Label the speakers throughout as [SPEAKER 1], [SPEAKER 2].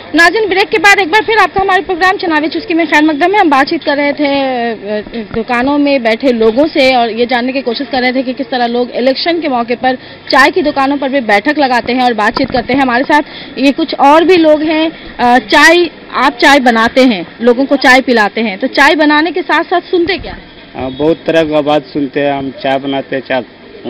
[SPEAKER 1] नाज़रीन, ब्रेक के बाद एक बार फिर आपका हमारे प्रोग्राम चुनावी चुस्की में खैर मकदम है। हम बातचीत कर रहे थे दुकानों में बैठे लोगों से और ये जानने की कोशिश कर रहे थे कि किस तरह लोग इलेक्शन के मौके पर चाय की दुकानों पर भी बैठक लगाते हैं और बातचीत करते हैं। हमारे साथ ये कुछ और भी लोग हैं। आप चाय बनाते हैं, लोगों को चाय पिलाते हैं, तो चाय बनाने के साथ साथ सुनते क्या है?
[SPEAKER 2] बहुत तरह का बात सुनते हैं। हम चाय बनाते हैं, चाय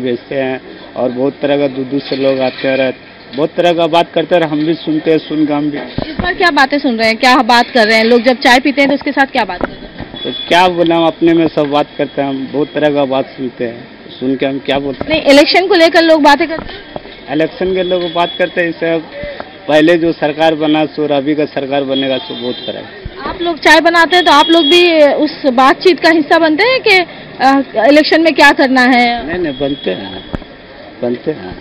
[SPEAKER 2] बेचते हैं और बहुत तरह का दूर से लोग आते हैं, बहुत तरह का बात करते हैं। हम भी सुनते हैं, सुन के हम भी।
[SPEAKER 1] इस बार क्या बातें सुन रहे हैं, क्या बात कर रहे हैं लोग? जब चाय पीते हैं तो उसके साथ क्या बात करते हैं?
[SPEAKER 2] तो क्या बोले, हम अपने में सब बात करते हैं। हम बहुत तरह का बात सुनते हैं, सुन के हम क्या बोलते हैं।
[SPEAKER 1] नहीं, इलेक्शन को लेकर लोग बातें करते हैं।
[SPEAKER 2] इलेक्शन के लोग बात करते हैं। इससे पहले जो सरकार बना सो अभी का सरकार बनेगा सो बहुत फर्क है।
[SPEAKER 1] आप लोग चाय बनाते हैं तो आप लोग भी उस बातचीत का हिस्सा बनते हैं कि इलेक्शन में क्या करना है?
[SPEAKER 2] नहीं, बनते हैं।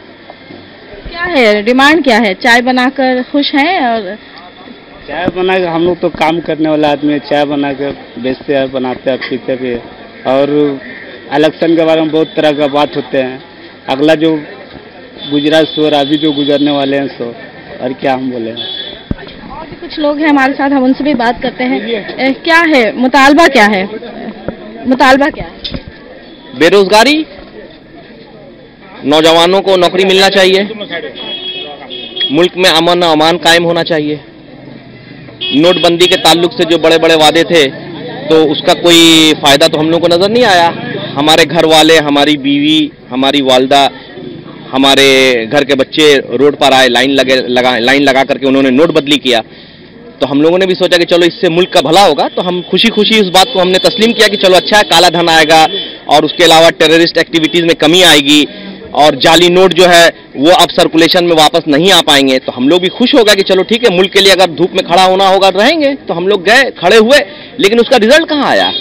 [SPEAKER 1] क्या है डिमांड, क्या है? चाय बनाकर खुश हैं? और
[SPEAKER 2] चाय बना के हम लोग तो काम करने वाला आदमी है। चाय बना के बेचते हैं, बनाते हैं, पीते भी। और इलेक्शन के बारे में बहुत तरह का बात होते हैं। अगला जो गुजरा सो और अभी जो गुजरने वाले हैं सो, और क्या हम बोले।
[SPEAKER 1] और भी कुछ लोग हैं हमारे साथ, हम उनसे भी बात करते हैं। क्या है मुतालबा, क्या है मुतालबा, क्या है?
[SPEAKER 3] बेरोजगारी, नौजवानों को नौकरी मिलना चाहिए, मुल्क में अमन अमान कायम होना चाहिए। नोटबंदी के ताल्लुक से जो बड़े बड़े वादे थे तो उसका कोई फायदा तो हम लोगों को नजर नहीं आया। हमारे घर वाले, हमारी बीवी, हमारी वालदा, हमारे घर के बच्चे रोड पर आए, लाइन लगा करके उन्होंने नोटबंदी किया। तो हम लोगों ने भी सोचा कि चलो इससे मुल्क का भला होगा, तो हम खुशी खुशी उस बात को हमने तस्लीम किया कि चलो अच्छा है, काला धन आएगा और उसके अलावा टेररिस्ट एक्टिविटीज में कमी आएगी और जाली नोट जो है वो अब सर्कुलेशन में वापस नहीं आ पाएंगे। तो हम लोग भी खुश हो गए कि चलो ठीक है, मुल्क के लिए अगर धूप में खड़ा होना होगा रहेंगे। तो हम लोग गए, खड़े हुए, लेकिन उसका रिजल्ट कहाँ आया?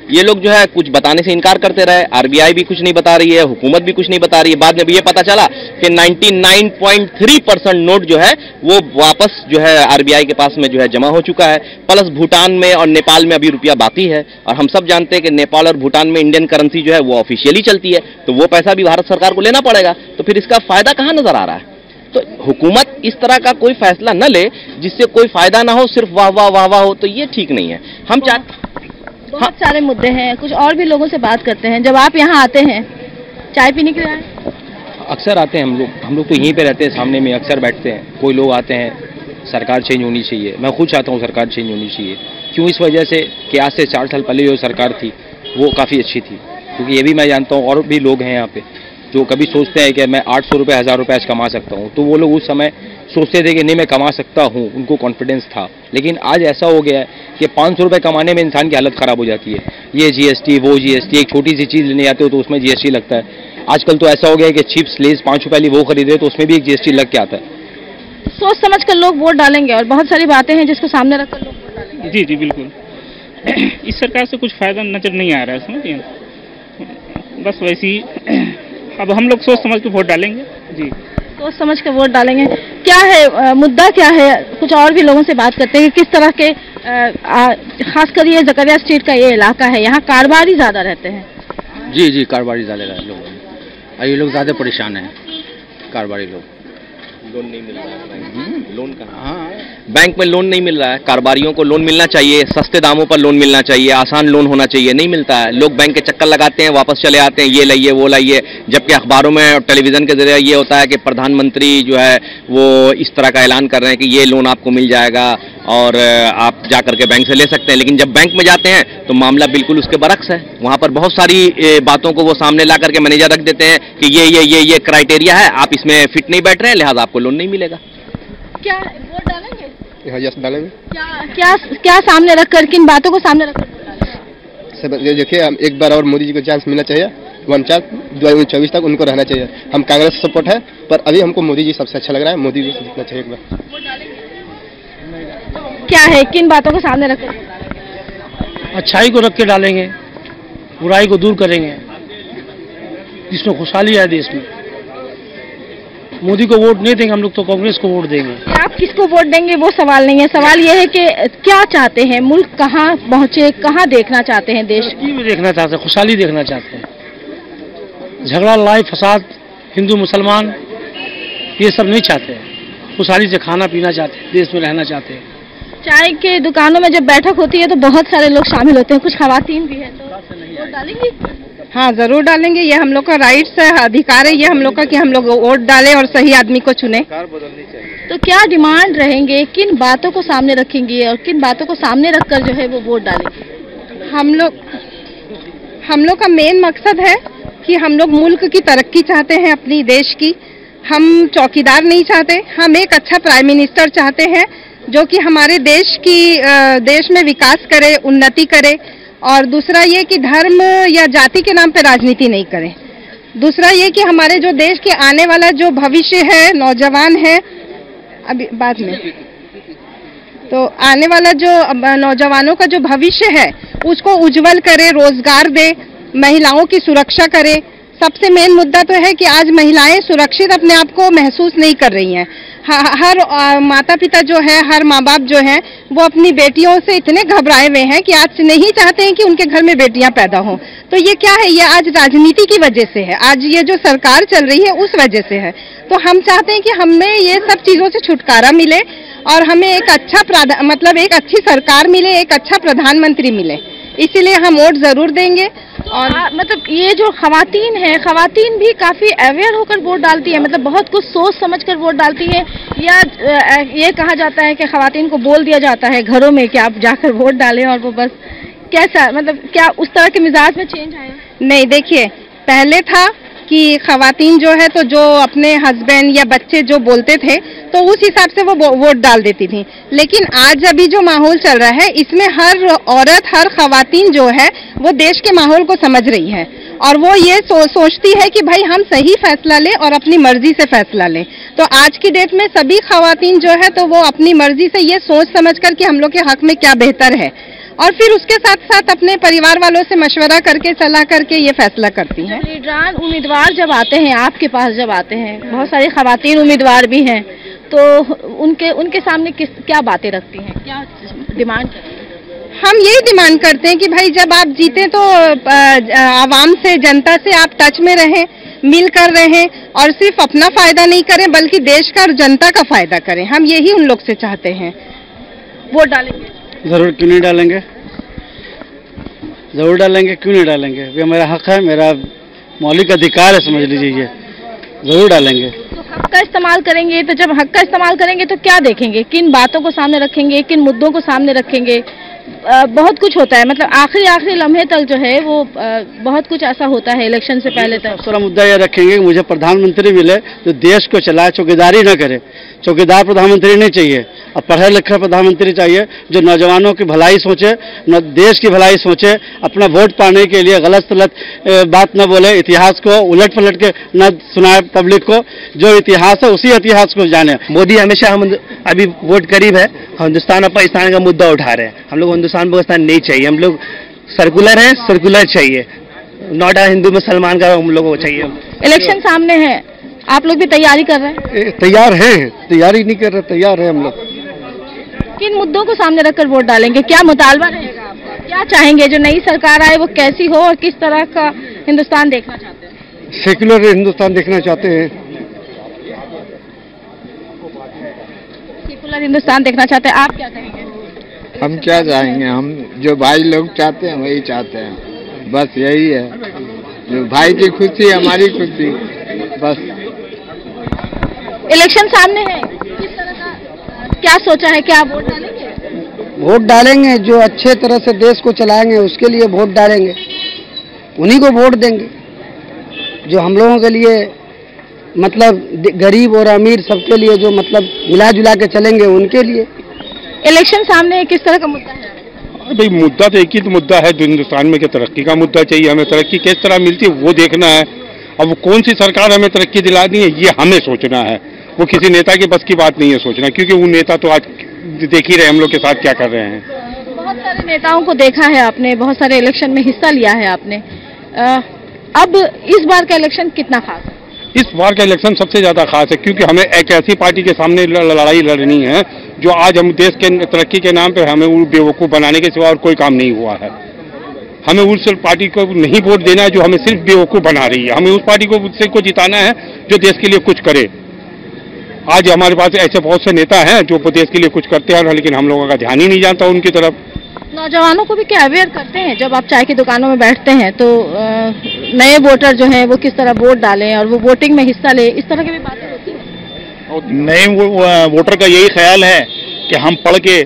[SPEAKER 3] ये लोग जो है कुछ बताने से इनकार करते रहे। आरबीआई भी कुछ नहीं बता रही है, हुकूमत भी कुछ नहीं बता रही है। बाद में भी ये पता चला कि 99.3% नोट जो है वो वापस जो है आरबीआई के पास में जो है जमा हो चुका है। प्लस भूटान में और नेपाल में अभी रुपया बाकी है और हम सब जानते हैं कि नेपाल और भूटान में इंडियन करेंसी जो है वो ऑफिशियली चलती है, तो वो पैसा भी भारत सरकार को लेना पड़ेगा। तो फिर इसका फायदा कहाँ नजर आ रहा है? तो हुकूमत इस तरह का कोई फैसला न ले जिससे कोई फायदा ना हो, सिर्फ वाह वाह वाह वाह हो, तो ये ठीक नहीं है। हम चाहते
[SPEAKER 1] बहुत सारे मुद्दे हैं, कुछ और भी लोगों से बात करते हैं। जब आप यहाँ आते हैं चाय पीने के लिए आए?
[SPEAKER 4] अक्सर आते हैं हम लोग तो यहीं पे रहते हैं, सामने में अक्सर बैठते हैं। कोई लोग आते हैं, सरकार चेंज होनी चाहिए। मैं खुद चाहता हूँ सरकार चेंज होनी चाहिए। क्यों? इस वजह से कि आज से 4 साल पहले जो सरकार थी वो काफ़ी अच्छी थी। क्योंकि ये भी मैं जानता हूँ, और भी लोग हैं यहाँ पे जो कभी सोचते हैं कि मैं 800 रुपये 1000 रुपये आज कमा सकता हूँ, तो वो लोग उस समय सोचते थे कि नहीं मैं कमा सकता हूँ, उनको कॉन्फिडेंस था। लेकिन आज ऐसा हो गया है कि 500 रुपये कमाने में इंसान की हालत ख़राब हो जाती है। ये जीएसटी, वो जीएसटी, एक छोटी सी चीज़ लेने आते हो तो उसमें जीएसटी लगता है। आजकल तो ऐसा हो गया है कि चिप्स लेस 5 रुपये वो खरीदे तो उसमें भी एक जीएसटी लग के आता है।
[SPEAKER 1] सोच समझ कर लोग वोट डालेंगे और बहुत सारी बातें हैं जिसको सामने रखकर लोग वोट डालेंगे।
[SPEAKER 5] जी बिल्कुल। इस सरकार से कुछ फायदा नजर नहीं आ रहा है, समझिए। बस वैसे ही अब हम लोग सोच समझ के वोट डालेंगे। जी,
[SPEAKER 1] सोच समझ कर वोट डालेंगे। क्या है मुद्दा, क्या है? कुछ और भी लोगों से बात करते हैं कि किस तरह के खासकर ये जकरिया स्ट्रीट का ये इलाका है, यहाँ कारोबारी ज्यादा रहते हैं।
[SPEAKER 4] जी, कारोबारी ज्यादा रहते हैं लोग। ये लोग ज्यादा परेशान हैं, कारोबारी लोग।
[SPEAKER 3] लोन नहीं मिल रहा है, लोन कहाँ? हाँ, बैंक में लोन नहीं मिल रहा है। कारोबारियों को लोन मिलना चाहिए, सस्ते दामों पर लोन मिलना चाहिए, आसान लोन होना चाहिए, नहीं मिलता है। लोग बैंक के चक्कर लगाते हैं, वापस चले आते हैं, ये लाइए वो लाइए। जबकि अखबारों में और टेलीविजन के जरिए ये होता है कि प्रधानमंत्री जो है वो इस तरह का ऐलान कर रहे हैं कि ये लोन आपको मिल जाएगा और आप जा करके बैंक से ले सकते हैं। लेकिन जब बैंक में जाते हैं तो मामला बिल्कुल उसके बरक्स है। वहाँ पर बहुत सारी बातों को वो सामने ला करके मैनेजर रख देते हैं कि ये क्राइटेरिया है, आप इसमें फिट नहीं बैठ रहे हैं, लिहाजा आपको लोन नहीं मिलेगा।
[SPEAKER 1] क्या वोट डालेंगे?
[SPEAKER 4] यस, डालेंगे।
[SPEAKER 1] क्या सामने रखकर, किन बातों को सामने रखकर?
[SPEAKER 4] देखिए, एक बार और मोदी जी को चांस मिलना चाहिए। 1 चांस 2024 तक उनको रहना चाहिए। हम कांग्रेस सपोर्ट है, पर अभी हमको मोदी जी सबसे अच्छा लग रहा है। मोदी जी से जीतना चाहिए एक बार।
[SPEAKER 1] क्या है, किन बातों को सामने रखकर?
[SPEAKER 6] अच्छाई को रख के डालेंगे, बुराई को दूर करेंगे, जिसमें खुशहाली है देश में। मोदी को वोट नहीं देंगे हम लोग, तो कांग्रेस को वोट देंगे।
[SPEAKER 1] आप किसको वोट देंगे वो सवाल नहीं है। सवाल ये है कि क्या चाहते हैं, मुल्क कहाँ पहुंचे, कहाँ देखना चाहते हैं देश?
[SPEAKER 6] में देखना चाहते हैं, खुशहाली देखना चाहते हैं। झगड़ा, लड़ाई, फसाद, हिंदू मुसलमान, ये सब नहीं चाहते हैं। खुशहाली से खाना पीना चाहते हैं, देश में रहना चाहते हैं।
[SPEAKER 1] चाय के दुकानों में जब बैठक होती है तो बहुत सारे लोग शामिल होते हैं, कुछ खवातीन भी है, तो वोट डालेंगी?
[SPEAKER 7] हाँ, जरूर डालेंगे। ये हम लोग का राइट्स है, अधिकार है ये हम लोग का कि हम लोग वोट डालें और सही आदमी को चुने।
[SPEAKER 1] तो क्या डिमांड रहेंगे, किन बातों को सामने रखेंगी और किन बातों को सामने रखकर जो है वो वोट डालेंगे?
[SPEAKER 7] हम लोग का मेन मकसद है कि हम लोग मुल्क की तरक्की चाहते हैं, अपनी देश की। हम चौकीदार नहीं चाहते, हम एक अच्छा प्राइम मिनिस्टर चाहते हैं जो कि हमारे देश में विकास करे, उन्नति करे। और दूसरा ये कि धर्म या जाति के नाम पे राजनीति नहीं करे। दूसरा ये कि हमारे जो देश के आने वाला जो भविष्य है, नौजवान है, अभी बाद में, तो आने वाला जो नौजवानों का जो भविष्य है उसको उज्जवल करे, रोजगार दे, महिलाओं की सुरक्षा करे। सबसे मेन मुद्दा तो है कि आज महिलाएं सुरक्षित अपने आप को महसूस नहीं कर रही हैं। हर माता पिता जो है, हर माँ बाप जो हैं, वो अपनी बेटियों से इतने घबराए हुए हैं कि आज नहीं चाहते हैं कि उनके घर में बेटियां पैदा हों। तो ये क्या है, ये आज राजनीति की वजह से है, आज ये जो सरकार चल रही है उस वजह से है। तो हम चाहते हैं कि हमें ये सब चीजों से छुटकारा मिले और हमें एक अच्छा एक अच्छी सरकार मिले, एक अच्छा प्रधानमंत्री मिले, इसीलिए हम वोट जरूर देंगे। और
[SPEAKER 1] मतलब ये जो खवातीन है, खवातीन भी काफी अवेयर होकर वोट डालती है, मतलब बहुत कुछ सोच समझकर वोट डालती है, या ये कहा जाता है कि खवातीन को बोल दिया जाता है घरों में कि आप जाकर वोट डालें और वो बस कैसा, मतलब क्या उस तरह के मिजाज में चेंज आया?
[SPEAKER 7] नहीं, देखिए, पहले था कि खवातीन जो है तो जो अपने हस्बैंड या बच्चे जो बोलते थे तो उस हिसाब से वो वोट डाल देती थी। लेकिन आज अभी जो माहौल चल रहा है इसमें हर औरत, हर खवातीन जो है वो देश के माहौल को समझ रही है और वो ये सोचती है कि भाई हम सही फैसला लें और अपनी मर्जी से फैसला लें। तो आज की डेट में सभी खवातीन जो है तो वो अपनी मर्जी से ये सोच समझ कर कि हम लोग के हक में क्या बेहतर है और फिर उसके साथ साथ अपने परिवार वालों से मशवरा करके, सलाह करके ये फैसला करती हैं।
[SPEAKER 1] लीडरान उम्मीदवार जब आते हैं, आपके पास जब आते हैं, बहुत सारी खवातीन उम्मीदवार भी हैं, तो उनके सामने क्या बातें रखती हैं, क्या डिमांड करती हैं?
[SPEAKER 7] हम यही डिमांड करते हैं कि भाई जब आप जीते तो आवाम से, जनता से आप टच में रहें, मिल कर रहें और सिर्फ अपना फायदा नहीं करें बल्कि देश का और जनता का फायदा करें। हम यही उन लोग से चाहते हैं।
[SPEAKER 1] वोट डालेंगे?
[SPEAKER 6] जरूर, क्यों नहीं डालेंगे, जरूर डालेंगे, क्यों नहीं डालेंगे। ये मेरा हक है, मेरा मौलिक अधिकार है, समझ लीजिए, ये जरूर डालेंगे।
[SPEAKER 1] तो हक का इस्तेमाल करेंगे, तो जब हक का इस्तेमाल करेंगे तो क्या देखेंगे, किन बातों को सामने रखेंगे, किन मुद्दों को सामने रखेंगे? बहुत कुछ होता है, मतलब आखिरी लम्हे तक जो है वो बहुत कुछ ऐसा होता है इलेक्शन से पहले तक।
[SPEAKER 6] सारा मुद्दा ये रखेंगे कि मुझे प्रधानमंत्री मिले जो देश को चलाए, चौकीदारी न करे। चौकीदार प्रधानमंत्री नहीं चाहिए, अब पढ़े लिखे प्रधानमंत्री चाहिए जो नौजवानों की भलाई सोचे, देश की भलाई सोचे, अपना वोट पाने के लिए गलत सलत बात न बोले, इतिहास को उलट पलट के न सुनाए पब्लिक को, जो इतिहास है उसी इतिहास को जाने।
[SPEAKER 3] मोदी हमेशा, हम अभी वोट करीब है, हिंदुस्तान और पाकिस्तान का मुद्दा उठा रहे हैं। हम लोग हिंदुस्तान पाकिस्तान नहीं चाहिए, हम लोग सर्कुलर हैं, सर्कुलर चाहिए, नॉट आ हिंदू मुसलमान का हम लोगों को चाहिए।
[SPEAKER 1] इलेक्शन सामने है, आप लोग भी तैयारी कर रहे हैं?
[SPEAKER 6] तैयार है, तैयारी नहीं कर रहे, तैयार है हम लोग।
[SPEAKER 1] किन मुद्दों को सामने रखकर वोट डालेंगे, क्या मुतालबा रहेगा आपका, क्या चाहेंगे जो नई सरकार आए वो कैसी हो और किस तरह का हिंदुस्तान देखना चाहते हैं?
[SPEAKER 6] सेक्युलर हिंदुस्तान देखना चाहते हैं।
[SPEAKER 1] सेक्युलर हिंदुस्तान देखना चाहते हैं, आप क्या कहेंगे?
[SPEAKER 8] हम क्या चाहेंगे, हम जो भाई लोग चाहते हैं वही चाहते हैं, बस यही है, जो भाई की खुशी हमारी खुशी, बस।
[SPEAKER 1] इलेक्शन सामने है, किस तरह का क्या सोचा है, क्या वोट डालेंगे?
[SPEAKER 9] वोट डालेंगे, जो अच्छे तरह से देश को चलाएंगे उसके लिए वोट डालेंगे, उन्हीं को वोट देंगे जो हम लोगों के लिए, मतलब गरीब और अमीर सबके लिए जो मतलब मिला जुला के चलेंगे उनके लिए।
[SPEAKER 1] इलेक्शन सामने है, किस तरह का मुद्दा है?
[SPEAKER 10] भाई मुद्दा तो एक ही तो मुद्दा है जो हिंदुस्तान में, कि तरक्की का मुद्दा चाहिए, हमें तरक्की किस तरह मिलती है वो देखना है। अब कौन सी सरकार हमें तरक्की दिलानी है ये हमें सोचना है, वो किसी नेता के बस की बात नहीं है सोचना, क्योंकि वो नेता तो आज देख ही रहे हम लोग के साथ क्या कर रहे हैं।
[SPEAKER 1] बहुत सारे नेताओं को देखा है आपने, बहुत सारे इलेक्शन में हिस्सा लिया है आपने, अब इस बार का इलेक्शन कितना खास है?
[SPEAKER 10] इस बार का इलेक्शन सबसे ज्यादा खास है क्योंकि हमें एक ऐसी पार्टी के सामने लड़ाई लड़नी है जो आज हम देश के तरक्की के नाम पे हमें बेवकूफ़ बनाने के सिवा और कोई काम नहीं हुआ है। हमें उस पार्टी को नहीं वोट देना है जो हमें सिर्फ बेवकूफ़ बना रही है, हमें उस पार्टी को जिताना है जो देश के लिए कुछ करे। आज हमारे पास ऐसे बहुत से नेता हैं जो प्रदेश के लिए कुछ करते हैं, लेकिन हम लोगों का ध्यान ही नहीं जाता उनकी तरफ।
[SPEAKER 1] नौजवानों को भी क्या अवेयर करते हैं? जब आप चाय की दुकानों में बैठते हैं तो नए वोटर जो हैं वो किस तरह वोट डालें और वो वोटिंग में हिस्सा लें, इस तरह की भी बातें होती हैं?
[SPEAKER 11] नए वोटर का यही ख्याल है कि हम पढ़ के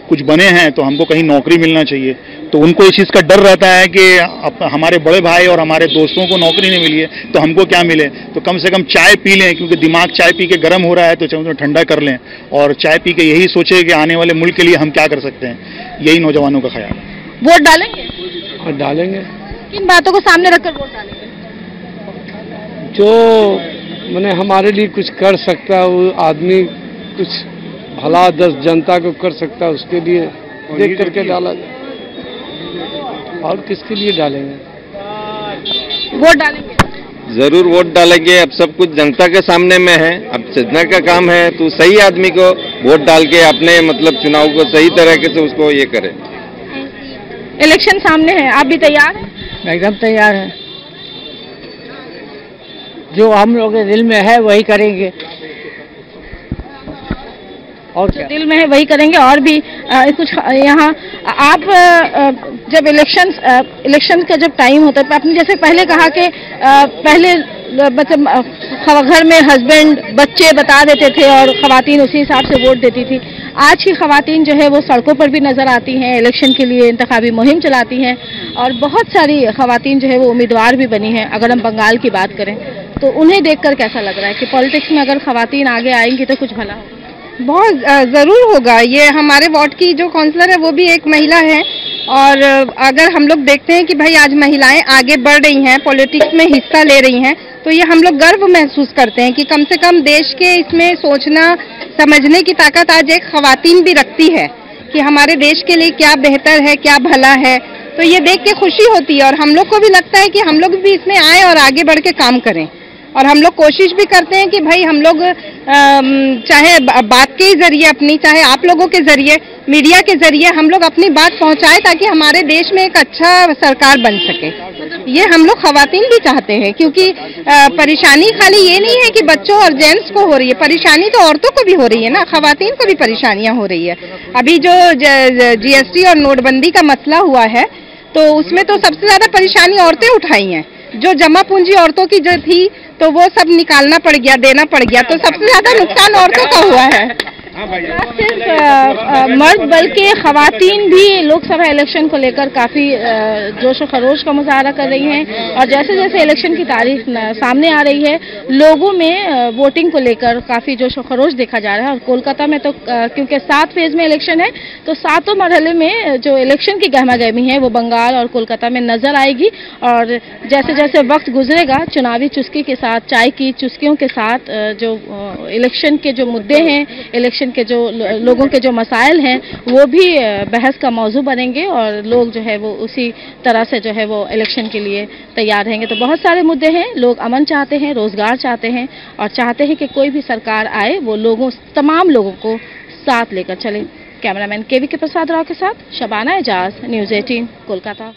[SPEAKER 11] कुछ बने हैं तो हमको कहीं नौकरी मिलना चाहिए, तो उनको इस चीज़ का डर रहता है कि हमारे बड़े भाई और हमारे दोस्तों को नौकरी नहीं मिली है तो हमको क्या मिले, तो कम से कम चाय पी लें, क्योंकि दिमाग चाय पी के गर्म हो रहा है, तो चाहे ठंडा कर लें और चाय पी के यही सोचे कि आने वाले मुल्क के लिए हम क्या कर सकते हैं। यही नौजवानों का ख्याल है।
[SPEAKER 1] वोट डालेंगे?
[SPEAKER 6] और डालेंगे।
[SPEAKER 1] किन बातों को सामने रखकर वोट डालेंगे?
[SPEAKER 6] जो मैंने हमारे लिए कुछ कर सकता है, वो आदमी कुछ भला 10 जनता को कर सकता है, उसके लिए देख करके डाला जाए। और किसके लिए डालेंगे?
[SPEAKER 1] वोट डालेंगे?
[SPEAKER 3] जरूर वोट डालेंगे। अब सब कुछ जनता के सामने में है, अब जनता का काम है तो सही आदमी को वोट डाल के अपने मतलब चुनाव को सही तरीके से उसको ये करें।
[SPEAKER 1] इलेक्शन सामने है, आप भी तैयार हैं?
[SPEAKER 9] एकदम तैयार है। जो हम लोग के दिल में है वही करेंगे, और
[SPEAKER 1] जो दिल में है वही करेंगे। और भी कुछ यहाँ आप जब इलेक्शन का जब टाइम होता है, आपने जैसे पहले कहा कि पहले मतलब घर में हस्बैंड बच्चे बता देते थे और खवातीन उसी हिसाब से वोट देती थी। आज की खवातीन जो है वो सड़कों पर भी नजर आती हैं, इलेक्शन के लिए इंतखाबी मुहिम चलाती हैं और बहुत सारी खवातीन जो है वो उम्मीदवार भी बनी हैं। अगर हम बंगाल की बात करें तो उन्हें देखकर कैसा लग रहा है कि पॉलिटिक्स में अगर खवातीन आगे आएंगी तो कुछ भला होगा?
[SPEAKER 7] बहुत ज़रूर होगा। ये हमारे वार्ड की जो काउंसलर है वो भी एक महिला है, और अगर हम लोग देखते हैं कि भाई आज महिलाएं आगे बढ़ रही हैं, पॉलिटिक्स में हिस्सा ले रही हैं, तो ये हम लोग गर्व महसूस करते हैं कि कम से कम देश के इसमें सोचना समझने की ताकत आज एक खवातीन भी रखती है कि हमारे देश के लिए क्या बेहतर है, क्या भला है। तो ये देख के खुशी होती है और हम लोग को भी लगता है कि हम लोग भी इसमें आए और आगे बढ़ के काम करें। और हम लोग कोशिश भी करते हैं कि भाई हम लोग चाहे बात के जरिए अपनी, चाहे आप लोगों के जरिए, मीडिया के जरिए हम लोग अपनी बात पहुंचाएं ताकि हमारे देश में एक अच्छा सरकार बन सके। ये हम लोग खवातीन भी चाहते हैं, क्योंकि परेशानी खाली ये नहीं है कि बच्चों और जेंट्स को हो रही है, परेशानी तो औरतों को भी हो रही है ना, खवातीन को भी परेशानियां हो रही है। अभी जो GST और नोटबंदी का मसला हुआ है तो उसमें तो सबसे ज्यादा परेशानी औरतें उठाई हैं। जो जमा पूंजी औरतों की जो थी तो वो सब निकालना पड़ गया, देना पड़ गया, तो सबसे ज्यादा नुकसान औरतों का हुआ है।
[SPEAKER 1] सिर्फ मर्द बल्कि खवातीन भी लोकसभा इलेक्शन को लेकर काफी जोश और खरोश का मुजाहरा कर रही हैं और जैसे जैसे इलेक्शन की तारीख सामने आ रही है लोगों में वोटिंग को लेकर काफी जोश और खरोश देखा जा रहा है। और कोलकाता में तो क्योंकि 7 फेज में इलेक्शन है तो 7 मरहले में जो इलेक्शन की गहमा गहमी है वो बंगाल और कोलकाता में नजर आएगी। और जैसे जैसे वक्त गुजरेगा चुनावी चुस्की के साथ, चाय की चुस्कियों के साथ जो इलेक्शन के जो मुद्दे हैं, इलेक्शन के जो लोगों के जो मसाइल हैं वो भी बहस का मौजू बनेंगे और लोग जो है वो उसी तरह से जो है वो इलेक्शन के लिए तैयार रहेंगे। तो बहुत सारे मुद्दे हैं, लोग अमन चाहते हैं, रोजगार चाहते हैं और चाहते हैं कि कोई भी सरकार आए वो तमाम लोगों को साथ लेकर चले। कैमरामैन KVK प्रसाद राव के साथ शबाना एजाज, न्यूज़ 18 कोलकाता।